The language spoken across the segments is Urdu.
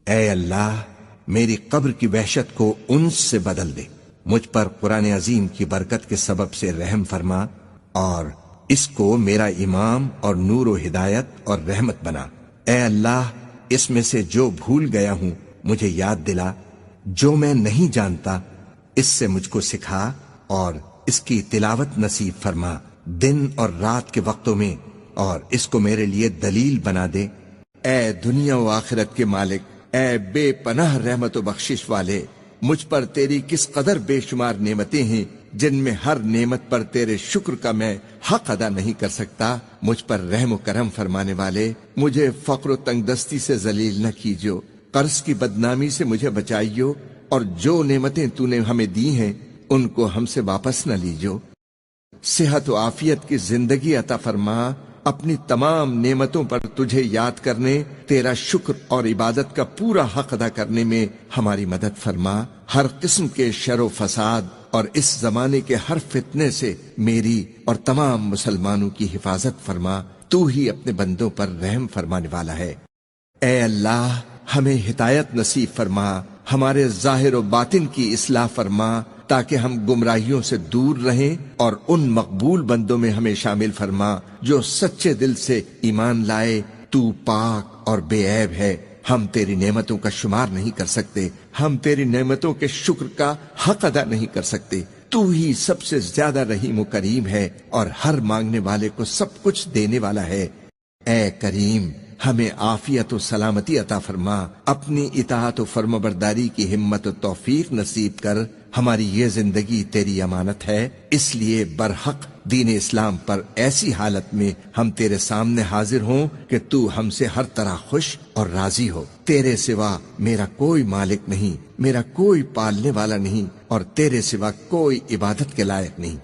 اے اللہ میری قبر کی وحشت کو انس سے بدل دے، مجھ پر قرآن عظیم کی برکت کے سبب سے رحم فرما اور اس کو میرا امام اور نور و ہدایت اور رحمت بنا۔ اے اللہ اس میں سے جو بھول گیا ہوں مجھے یاد دلا، جو میں نہیں جانتا اس سے مجھ کو سکھا اور اس کی تلاوت نصیب فرما دن اور رات کے وقتوں میں، اور اس کو میرے لیے دلیل بنا دے۔ اے دنیا و آخرت کے مالک، اے بے پناہ رحمت و بخشش والے، مجھ پر تیری کس قدر بے شمار نعمتیں ہیں جن میں ہر نعمت پر تیرے شکر کا میں حق ادا نہیں کر سکتا۔ مجھ پر رحم و کرم فرمانے والے، مجھے فقر و تنگ دستی سے ذلیل نہ کیجو، قرض کی بدنامی سے مجھے بچائیو، اور جو نعمتیں تو نے ہمیں دی ہیں ان کو ہم سے واپس نہ لیجو۔ صحت و عافیت کی زندگی عطا فرما، اپنی تمام نعمتوں پر تجھے یاد کرنے، تیرا شکر اور عبادت کا پورا حق ادا کرنے میں ہماری مدد فرما۔ ہر قسم کے شر و فساد اور اس زمانے کے ہر فتنے سے میری اور تمام مسلمانوں کی حفاظت فرما، تو ہی اپنے بندوں پر رحم فرمانے والا ہے۔ اے اللہ ہمیں ہدایت نصیب فرما، ہمارے ظاہر و باطن کی اصلاح فرما تاکہ ہم گمراہیوں سے دور رہیں، اور ان مقبول بندوں میں ہمیں شامل فرما جو سچے دل سے ایمان لائے۔ تو پاک اور بے عیب ہے، ہم تیری نعمتوں کا شمار نہیں کر سکتے، ہم تیری نعمتوں کے شکر کا حق ادا نہیں کر سکتے۔ تو ہی سب سے زیادہ رحیم و کریم ہے اور ہر مانگنے والے کو سب کچھ دینے والا ہے۔ اے کریم ہمیں عافیت و سلامتی عطا فرما، اپنی اطاعت و فرمانبرداری کی ہمت و توفیق نصیب کر۔ ہماری یہ زندگی تیری امانت ہے، اس لیے برحق دین اسلام پر ایسی حالت میں ہم تیرے سامنے حاضر ہوں کہ تو ہم سے ہر طرح خوش اور راضی ہو۔ تیرے سوا میرا کوئی مالک نہیں، میرا کوئی پالنے والا نہیں، اور تیرے سوا کوئی عبادت کے لائق نہیں۔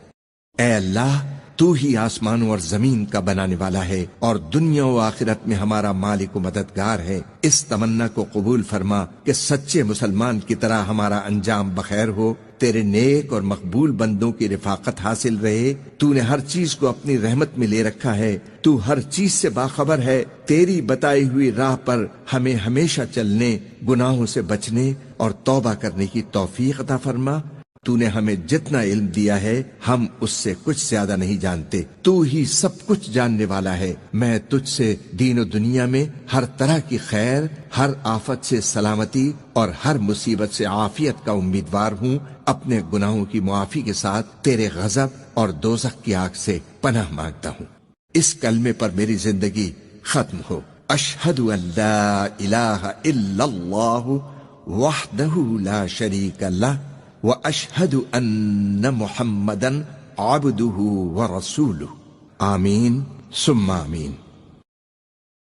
اے اللہ تو ہی آسمانوں اور زمین کا بنانے والا ہے اور دنیا و آخرت میں ہمارا مالک و مددگار ہے۔ اس تمنا کو قبول فرما کہ سچے مسلمان کی طرح ہمارا انجام بخیر ہو، تیرے نیک اور مقبول بندوں کی رفاقت حاصل رہے۔ تو نے ہر چیز کو اپنی رحمت میں لے رکھا ہے، تو ہر چیز سے باخبر ہے۔ تیری بتائی ہوئی راہ پر ہمیں ہمیشہ چلنے، گناہوں سے بچنے اور توبہ کرنے کی توفیق عطا فرما۔ تو نے ہمیں جتنا علم دیا ہے ہم اس سے کچھ زیادہ نہیں جانتے، تو ہی سب کچھ جاننے والا ہے۔ میں تجھ سے دین و دنیا میں ہر طرح کی خیر، ہر آفت سے سلامتی اور ہر مصیبت سے عافیت کا امیدوار ہوں۔ اپنے گناہوں کی معافی کے ساتھ تیرے غضب اور دوزخ کی آگ سے پناہ مانگتا ہوں۔ اس کلمے پر میری زندگی ختم ہو۔ اشہد ان لا الہ الا اللہ وحدہ لا شریک لہ وَأَشْهَدُ أَنَّ مُحَمَّدًا عَبْدُهُ وَرَسُولُهُ۔ آمین ثم آمین۔